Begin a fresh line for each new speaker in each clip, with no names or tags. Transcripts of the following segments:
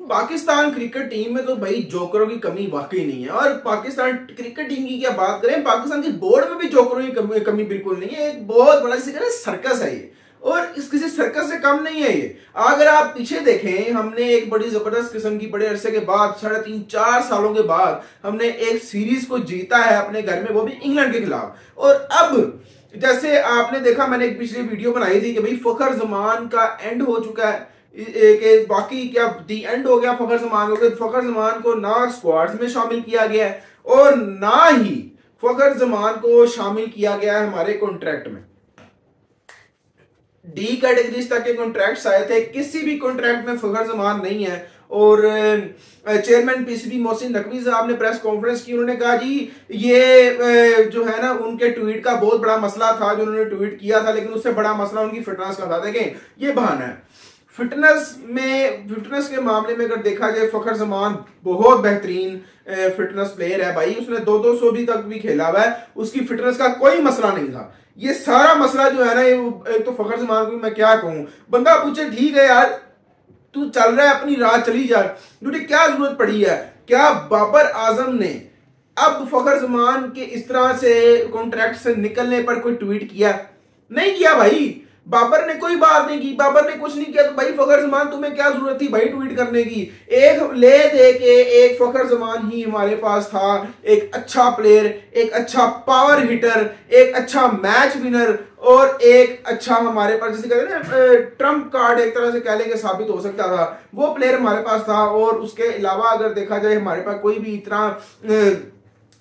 Pakistan cricket team में तो भाई जोकरों की कमी वाकई नहीं है। और पाकिस्तान क्रिकेट टीम की क्या बात करें, पाकिस्तान की बोर्ड में भी जोकरों की कमी बिल्कुल नहीं है। एक बहुत बड़ा सर्कस है ये, और इस किसी सर्कस से कम नहीं है ये। अगर आप पीछे देखें, हमने एक बड़ी जबरदस्त किस्म की बड़े अरसे के बाद 3.5-4 सालों के बाद हमने एक सीरीज को जीता है अपने घर में, वो भी इंग्लैंड के खिलाफ। और अब जैसे आपने देखा, मैंने एक पिछली वीडियो बनाई थी कि भाई फखर जमान का एंड हो चुका है, कि बाकी क्या दी एंड हो गया फखर जमान को। फखर जमान को ना स्क्वाड्स में शामिल किया गया है और ना ही फखर जमान को शामिल किया गया है हमारे कॉन्ट्रैक्ट में। डी कैटेगरीज तक के कॉन्ट्रैक्ट्स आए थे, किसी भी कॉन्ट्रैक्ट में फखर जमान नहीं है। और चेयरमैन पीसीबी मोहसिन नकवी साहब ने प्रेस कॉन्फ्रेंस की, उन्होंने कहा जी ये जो है ना, उनके ट्वीट का बहुत बड़ा मसला था जो उन्होंने ट्वीट किया था, लेकिन उससे बड़ा मसला उनकी फिटनेस का था। देखें, ये बहाना है। फिटनेस के मामले में अगर देखा जाए, फखर जमान बहुत बेहतरीन फिटनेस प्लेयर है भाई। उसने 200 भी तक भी खेला हुआ है, उसकी फिटनेस का कोई मसला नहीं था। ये सारा मसला जो है ना, ये तो फखर जमान को मैं क्या कहूं, बंदा पूछे ठीक है यार, तू चल रहा है अपनी राह चली जा, तुझे क्या जरूरत पड़ी है? क्या बाबर आजम ने अब फखर जमान के इस तरह से कॉन्ट्रैक्ट से निकलने पर कोई ट्वीट किया? नहीं किया भाई। बाबर ने कोई बात नहीं की, बाबर ने कुछ नहीं किया। तो भाई फखर जमान, तुम्हें क्या जरूरत थी भाई ट्वीट करने की? एक ले दे के एक फखर जमान ही हमारे पास था, एक अच्छा प्लेयर, एक अच्छा पावर हिटर, एक अच्छा मैच विनर और एक अच्छा हमारे पास जिसे कहते हैं ना ट्रम्प कार्ड एक तरह से कह लेंगे साबित हो सकता था, वो प्लेयर हमारे पास था। और उसके अलावा अगर देखा जाए, हमारे पास कोई भी इतना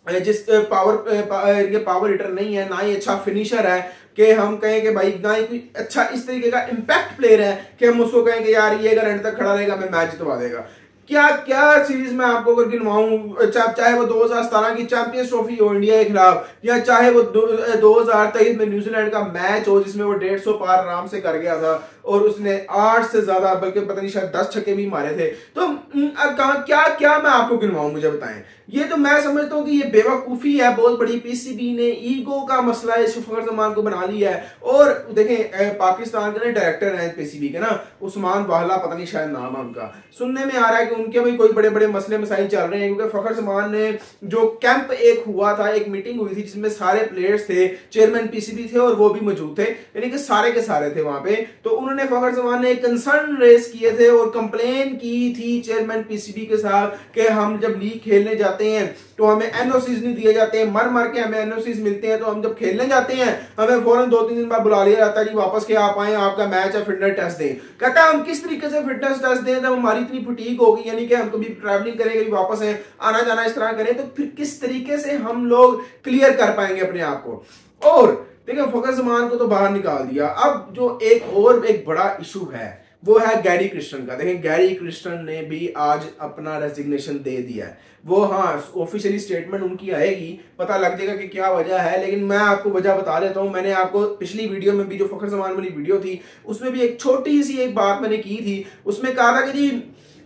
जिस पावर हिटर नहीं है, ना ही अच्छा फिनिशर है कि हम कहें कि भाई, ना ही कोई अच्छा इस तरीके का इंपैक्ट प्लेयर है कि हम उसको कहें कि यार ये अगर एंड तक खड़ा रहेगा मैं मैच जितवा देगा। क्या क्या सीरीज में आपको अगर गिनवाऊं, चाहे वो 2017 की चैंपियंस ट्रॉफी हो इंडिया के खिलाफ, या चाहे वो 2023 में न्यूजीलैंड का मैच हो जिसमें वो 150 पार आराम से कर गया था और उसने 8 से ज्यादा, बल्कि पता नहीं शायद 10 छक्के भी मारे थे। तो क्या क्या मैं आपको गिनवाऊं, मुझे बताएं। ये तो मैं समझता हूं कि ये बेवकूफी है बहुत बड़ी। पीसीबी ने ईगो का मसला है, फखर जमान को बना लिया है। और देखें, पाकिस्तान के डायरेक्टर हैं पीसीबी के ना, उस्मान वाहला, पता नहीं शायद नाम है उनका, सुनने में आ रहा है कि उनके भी कोई बड़े बड़े मसले मसाइल चल रहे हैं। क्योंकि फखर जमान ने जो कैंप एक हुआ था, एक मीटिंग हुई थी जिसमें सारे प्लेयर्स थे, चेयरमैन पीसीबी थे और वो भी मौजूद थे, यानी कि सारे के सारे थे वहां पे। तो उन्होंने, फखर जमान ने कंसर्न रेज किए थे और कंप्लेन की थी चेयरमैन पीसीबी के साथ कि हम जब लीग खेलने जाते हैं तो हमें एनओसीज नहीं दिए जाते हैं, मर मर के हमें एनओसीज मिलते हैं। तो हम जब खेलने जाते हैं हमें फौरन 2-3 दिन बाद बुला लिया जाता है, जी वापस के आप आए, आपका मैच है, फिटनेस टेस्ट दें। कहता है हम किस तरीके से फिटनेस टेस्ट दें जब हमारी इतनी फटीग होगी, यानी कि हम कभी ट्रैवलिंग करें, कभी वापस है आना जाना इस तरह करें, तो फिर किस तरीके से हम लोग क्लियर कर पाएंगे अपने आप को। और देखिए, फखर जमान को तो बाहर निकाल दिया। अब जो एक बड़ा इशू है वो है गैरी क्रिस्टन का। देखें, गैरी क्रिस्टन ने भी आज अपना रेजिग्नेशन दे दिया है। वो, हाँ, ऑफिशियली स्टेटमेंट उनकी आएगी, पता लग जाएगा कि क्या वजह है, लेकिन मैं आपको वजह बता देता हूं। मैंने आपको पिछली वीडियो में भी, जो फखर जमान वाली वीडियो थी, उसमें भी एक छोटी सी एक बात मैंने की थी। उसमें कहा था कि जी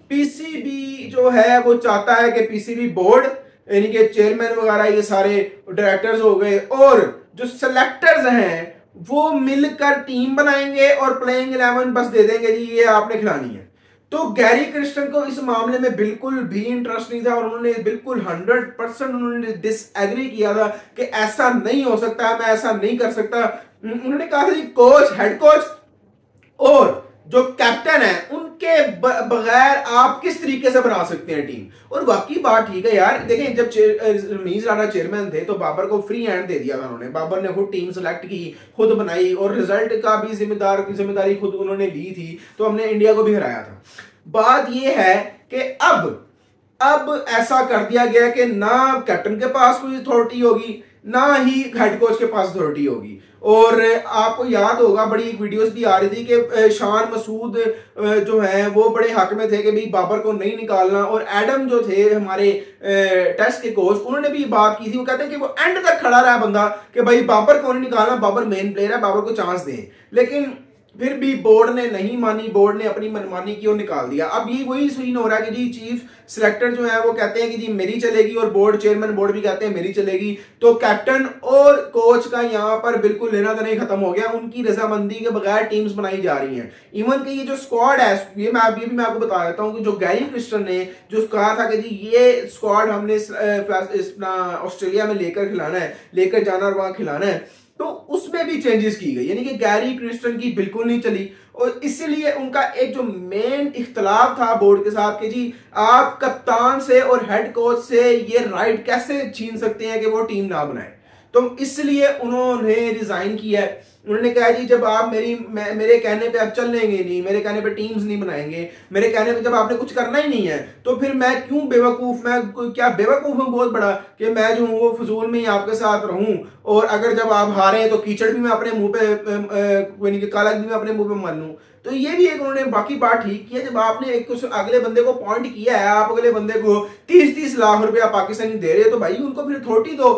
पीसीबी जो है वो चाहता है कि पीसीबी बोर्ड, यानी कि चेयरमैन वगैरह, ये सारे डायरेक्टर्स हो गए और जो सिलेक्टर्स हैं वो मिलकर टीम बनाएंगे और प्लेइंग 11 बस दे देंगे, जी ये आपने खिलानी है। तो गैरी क्रिस्टन को इस मामले में बिल्कुल भी इंटरेस्ट नहीं था और उन्होंने बिल्कुल 100% उन्होंने डिसएग्री किया था कि ऐसा नहीं हो सकता, मैं ऐसा नहीं कर सकता। उन्होंने कहा था जी कोच, हेड कोच और जो कैप्टन है उनके बगैर आप किस तरीके से बना सकते हैं टीम। और बाकी बात ठीक है यार। देखें, जब रमीज राणा चेयरमैन थे तो बाबर को फ्री हैंड दे दिया था उन्होंने। बाबर ने खुद टीम सेलेक्ट की, खुद बनाई और रिजल्ट का भी जिम्मेदारी खुद उन्होंने ली थी। तो हमने इंडिया को भी हराया था। बात यह है कि अब ऐसा कर दिया गया कि ना कैप्टन के पास कोई अथॉरिटी होगी, ना ही हेड कोच के पास अथॉरिटी होगी। और आपको याद होगा, बड़ी एक वीडियोस भी आ रही थी कि शान मसूद जो है वो बड़े हक में थे कि भाई बाबर को नहीं निकालना। और एडम जो थे हमारे टेस्ट के कोच, उन्होंने भी बात की थी। वो कहते हैं कि वो एंड तक खड़ा रहा बंदा कि भाई बाबर को नहीं निकालना, बाबर मेन प्लेयर है, बाबर को चांस दें। लेकिन फिर भी बोर्ड ने नहीं मानी, बोर्ड ने अपनी मनमानी की और निकाल दिया। अब ये वही सीन हो रहा है कि जी चीफ सिलेक्टर जो है वो कहते हैं कि जी मेरी चलेगी, और बोर्ड चेयरमैन बोर्ड भी कहते हैं मेरी चलेगी। तो कैप्टन और कोच का यहाँ पर बिल्कुल लेना देना ही खत्म हो गया, उनकी रजामंदी के बगैर टीम्स बनाई जा रही हैं। इवन कि ये जो स्क्वाड है, ये मैं आपको बता देता हूँ कि जो गैरी क्रिस्टन ने जो कहा था कि जी ये स्क्वाड हमने ऑस्ट्रेलिया में लेकर खिलाना है, लेकर जाना और वहां खिलाना है, तो उसमें भी चेंजेस की गई, यानी कि गैरी क्रिस्टन की बिल्कुल नहीं चली। और इसीलिए उनका एक जो मेन इख्तलाफ था बोर्ड के साथ कि जी आप कप्तान से और हेड कोच से ये राइट कैसे छीन सकते हैं कि वो टीम ना बनाए। तो इसलिए उन्होंने रिजाइन किया है। उन्होंने कहा जी जब आप मेरे कहने पे आप चलेंगे नहीं, मेरे कहने पे टीम्स नहीं बनाएंगे, मेरे कहने पे जब आपने कुछ करना ही नहीं है, तो फिर मैं क्यों बेवकूफ, मैं क्या बेवकूफ हूं बहुत बड़ा कि मैं जो हूं वो फजूल में ही आपके साथ रहूं, और अगर जब आप हारे तो कीचड़ भी मैं अपने मुंह पे काला भी मैं अपने मुंह पे मान लूं। तो ये भी एक उन्होंने बाकी बात ठीक की है, जब आपने एक कुछ अगले बंदे को पॉइंट किया है, आप अगले बंदे को 30-30 लाख रुपया पाकिस्तानी दे रहे हो, तो भाई उनको फिर अथॉरिटी दो,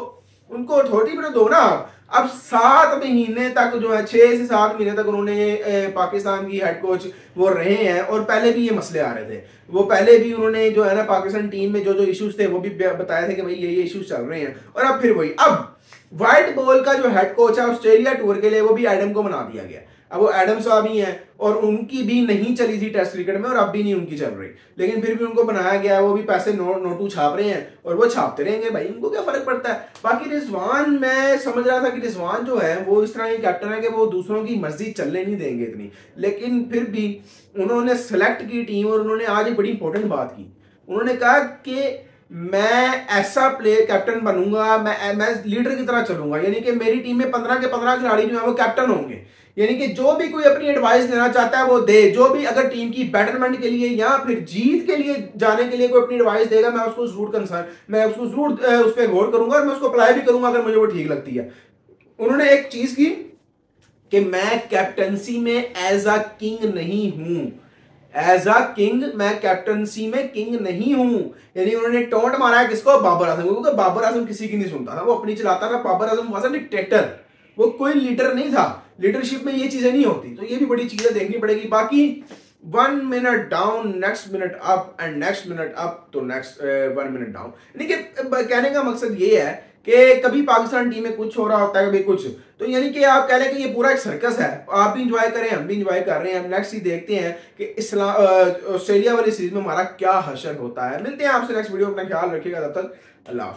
उनको अथॉरिटी भी दो ना। अब 7 महीने तक जो है, 6 से 7 महीने तक उन्होंने पाकिस्तान की हेड कोच वो रहे हैं, और पहले भी ये मसले आ रहे थे। वो पहले भी उन्होंने जो है ना पाकिस्तान टीम में जो जो इश्यूज थे वो भी बताया था कि भाई ये इश्यूज चल रहे हैं। और अब फिर वही, अब व्हाइट बॉल का जो हेड कोच है ऑस्ट्रेलिया टूर के लिए, वो भी एडम को बना दिया गया। अब वो एडम साहब ही हैं, और उनकी भी नहीं चली थी टेस्ट क्रिकेट में, और अब भी नहीं उनकी चल रही, लेकिन फिर भी उनको बनाया गया है। वो भी पैसे नोटू छाप रहे हैं, और वो छापते रहेंगे भाई, उनको क्या फर्क पड़ता है। बाकी रिजवान, मैं समझ रहा था कि रिजवान जो है वो इस तरह की कैप्टन है कि वो दूसरों की मर्जी चलने नहीं देंगे इतनी, लेकिन फिर भी उन्होंने सेलेक्ट की टीम, और उन्होंने आज एक बड़ी इंपॉर्टेंट बात की। उन्होंने कहा कि मैं ऐसा प्लेयर कैप्टन बनूंगा, मैं लीडर की तरह चलूंगा, यानी कि मेरी टीम में 15 के 15 खिलाड़ी जो है वो कैप्टन होंगे, यानी कि जो भी कोई अपनी एडवाइस देना चाहता है वो दे, जो भी अगर टीम की बेटरमेंट के लिए या फिर जीत के लिए जाने के लिए कोई अपनी एडवाइस देगा, मैं उसको जरूर उस पर गौर करूंगा, और मैं उसको अप्लाई भी करूंगा अगर मुझे वो ठीक लगती है। उन्होंने एक चीज की कि मैं कैप्टनसी में एज अ किंग नहीं हूं, एज अ किंग मैं कैप्टनसी में किंग नहीं हूं। यानी उन्होंने टोंट मारा है किसको, बाबर आजम को, क्योंकि बाबर आजम किसी की नहीं सुनता था, वो अपनी चलाता था। Babar Azam was a dictator, वो कोई लीडर नहीं था। लीडरशिप में ये चीजें नहीं होती, तो ये भी बड़ी चीजें देखनी पड़ेगी। बाकी 1 minute down, next minute up, and next minute up तो नेक्स्ट 1 मिनट डाउन। यानी कि कहने का मकसद ये है कि कभी पाकिस्तान टीम में कुछ हो रहा होता है, कभी कुछ, तो यानी कि आप कह लें कि ये पूरा एक सर्कस है, आप भी इंजॉय करें, हम भी इंजॉय कर रहे हैं। नेक्स्ट ही देखते हैं कि ऑस्ट्रेलिया वाली सीरीज में हमारा क्या हशर होता है। मिलते हैं आपसे नेक्स्ट वीडियो, अपना ख्याल रखिएगा, तब तक अल्लाह।